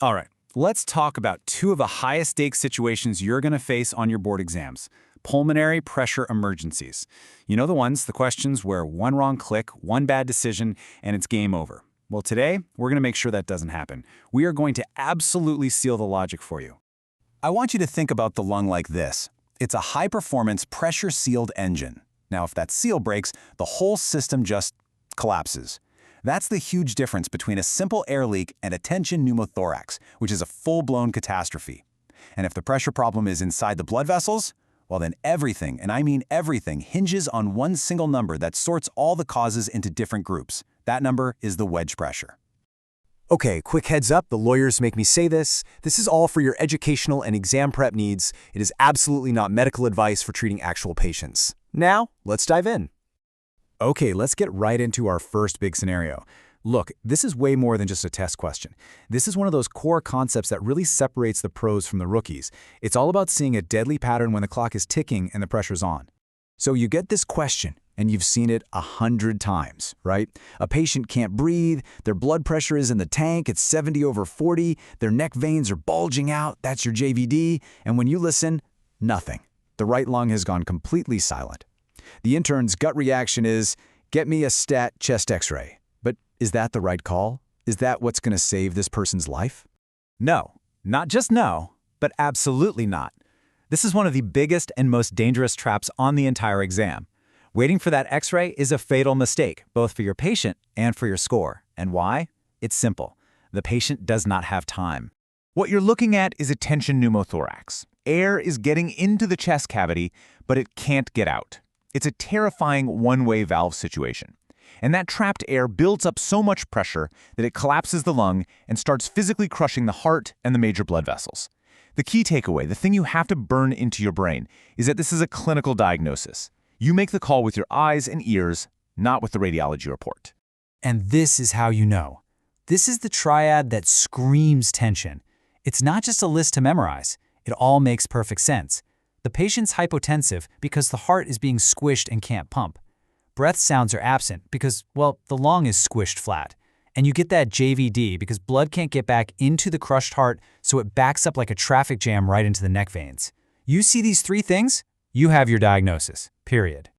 All right, let's talk about two of the highest stakes situations you're going to face on your board exams. Pulmonary pressure emergencies. You know the ones, the questions where one wrong click, one bad decision, and it's game over. Well, today, we're going to make sure that doesn't happen. We are going to absolutely seal the logic for you. I want you to think about the lung like this. It's a high-performance, pressure-sealed engine. Now, if that seal breaks, the whole system just collapses. That's the huge difference between a simple air leak and a tension pneumothorax, which is a full-blown catastrophe. And if the pressure problem is inside the blood vessels, well then everything, and I mean everything, hinges on one single number that sorts all the causes into different groups. That number is the wedge pressure. Okay, quick heads up, the lawyers make me say this. This is all for your educational and exam prep needs. It is absolutely not medical advice for treating actual patients. Now, let's dive in. Okay, let's get right into our first big scenario. Look, this is way more than just a test question. This is one of those core concepts that really separates the pros from the rookies. It's all about seeing a deadly pattern when the clock is ticking and the pressure's on. So you get this question, and you've seen it 100 times, right? A patient can't breathe, their blood pressure is in the tank, it's 70/40, their neck veins are bulging out, that's your JVD, and when you listen, nothing. The right lung has gone completely silent. The intern's gut reaction is, get me a stat chest x-ray. But is that the right call? Is that what's going to save this person's life? No, not just no, but absolutely not. This is one of the biggest and most dangerous traps on the entire exam. Waiting for that x-ray is a fatal mistake, both for your patient and for your score. And why? It's simple. The patient does not have time. What you're looking at is a tension pneumothorax. Air is getting into the chest cavity, but it can't get out. It's a terrifying one-way valve situation. And that trapped air builds up so much pressure that it collapses the lung and starts physically crushing the heart and the major blood vessels. The key takeaway, the thing you have to burn into your brain, is that this is a clinical diagnosis. You make the call with your eyes and ears, not with the radiology report. And this is how you know. This is the triad that screams tension. It's not just a list to memorize. It all makes perfect sense. The patient's hypotensive because the heart is being squished and can't pump. Breath sounds are absent because, well, the lung is squished flat. And you get that JVD because blood can't get back into the crushed heart, so it backs up like a traffic jam right into the neck veins. You see these three things? You have your diagnosis, period.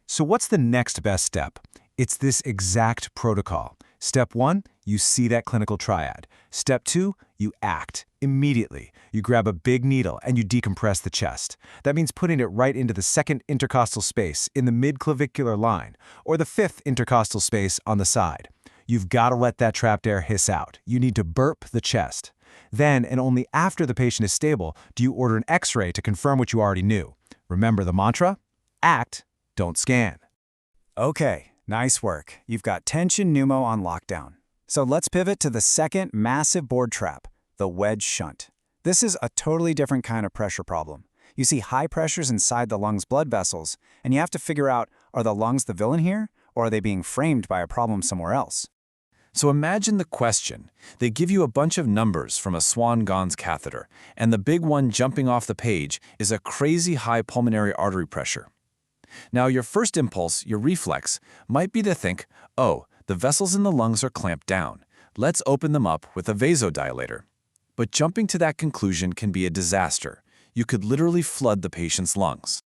So what's the next best step? It's this exact protocol. Step 1, you see that clinical triad. Step 2, you act. Immediately, you grab a big needle and you decompress the chest. That means putting it right into the second intercostal space in the midclavicular line, or the fifth intercostal space on the side. You've got to let that trapped air hiss out. You need to burp the chest. Then, and only after the patient is stable, do you order an x-ray to confirm what you already knew. Remember the mantra? Act, don't scan. Okay, nice work. You've got tension pneumo on lockdown. So let's pivot to the second massive board trap, the wedge shunt. This is a totally different kind of pressure problem. You see high pressures inside the lung's blood vessels, and you have to figure out, are the lungs the villain here, or are they being framed by a problem somewhere else? So imagine the question. They give you a bunch of numbers from a Swan-Ganz catheter, and the big one jumping off the page is a crazy high pulmonary artery pressure. Now, your first impulse, your reflex, might be to think, oh, the vessels in the lungs are clamped down. Let's open them up with a vasodilator. But jumping to that conclusion can be a disaster. You could literally flood the patient's lungs.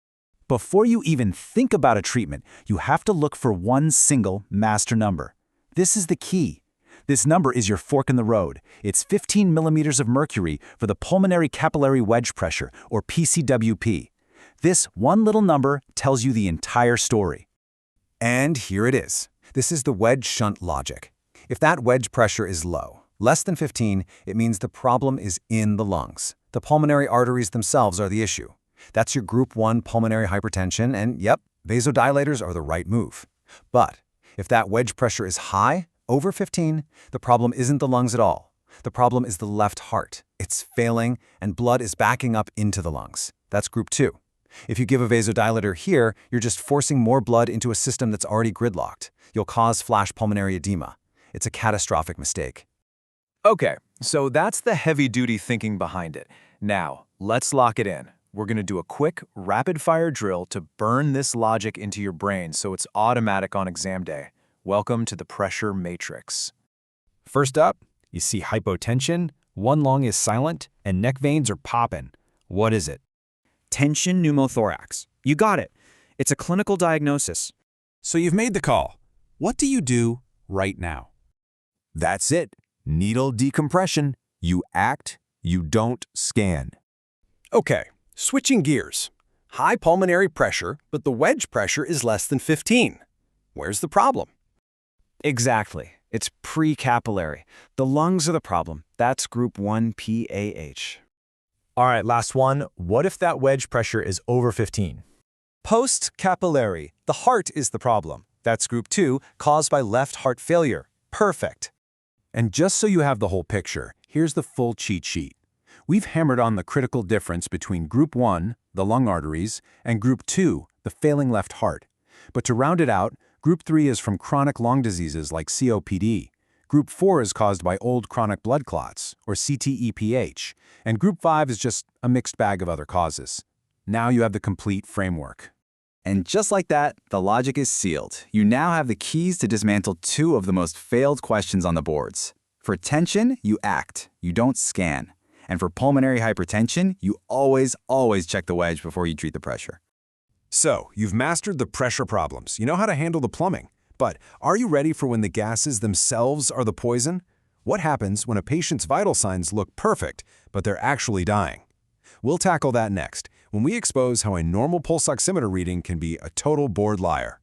Before you even think about a treatment, you have to look for one single master number. This is the key. This number is your fork in the road. It's 15 millimeters of mercury for the pulmonary capillary wedge pressure, or PCWP. This one little number tells you the entire story. And here it is. This is the wedge shunt logic. If that wedge pressure is low, less than 15, it means the problem is in the lungs. The pulmonary arteries themselves are the issue. That's your group 1 pulmonary hypertension, and yep, vasodilators are the right move. But if that wedge pressure is high, over 15, the problem isn't the lungs at all. The problem is the left heart. It's failing, and blood is backing up into the lungs. That's group 2. If you give a vasodilator here, you're just forcing more blood into a system that's already gridlocked. You'll cause flash pulmonary edema. It's a catastrophic mistake. Okay, so that's the heavy-duty thinking behind it. Now, let's lock it in. We're going to do a quick, rapid-fire drill to burn this logic into your brain so it's automatic on exam day. Welcome to the pressure matrix. First up, you see hypotension, One lung is silent and neck veins are popping. What is it? Tension pneumothorax. You got it. It's a clinical diagnosis. So you've made the call. What do you do right now? That's it. Needle decompression. You act, you don't scan. Okay, switching gears. High pulmonary pressure, but the wedge pressure is less than 15. Where's the problem? Exactly. It's pre-capillary. The lungs are the problem. That's group 1 PAH. All right, last one. What if that wedge pressure is over 15? Post-capillary. The heart is the problem. That's group 2, caused by left heart failure. Perfect. And just so you have the whole picture, here's the full cheat sheet. We've hammered on the critical difference between group 1, the lung arteries, and group 2, the failing left heart. But to round it out, group 3 is from chronic lung diseases like COPD. Group 4 is caused by old chronic blood clots, or CTEPH. And group 5 is just a mixed bag of other causes. Now you have the complete framework. And just like that, the logic is sealed. You now have the keys to dismantle 2 of the most failed questions on the boards. For tension, you act, you don't scan. And for pulmonary hypertension, you always check the wedge before you treat the pressure. So, you've mastered the pressure problems. You know how to handle the plumbing. But are you ready for when the gases themselves are the poison? What happens when a patient's vital signs look perfect, but they're actually dying? We'll tackle that next, when we expose how a normal pulse oximeter reading can be a total bored liar.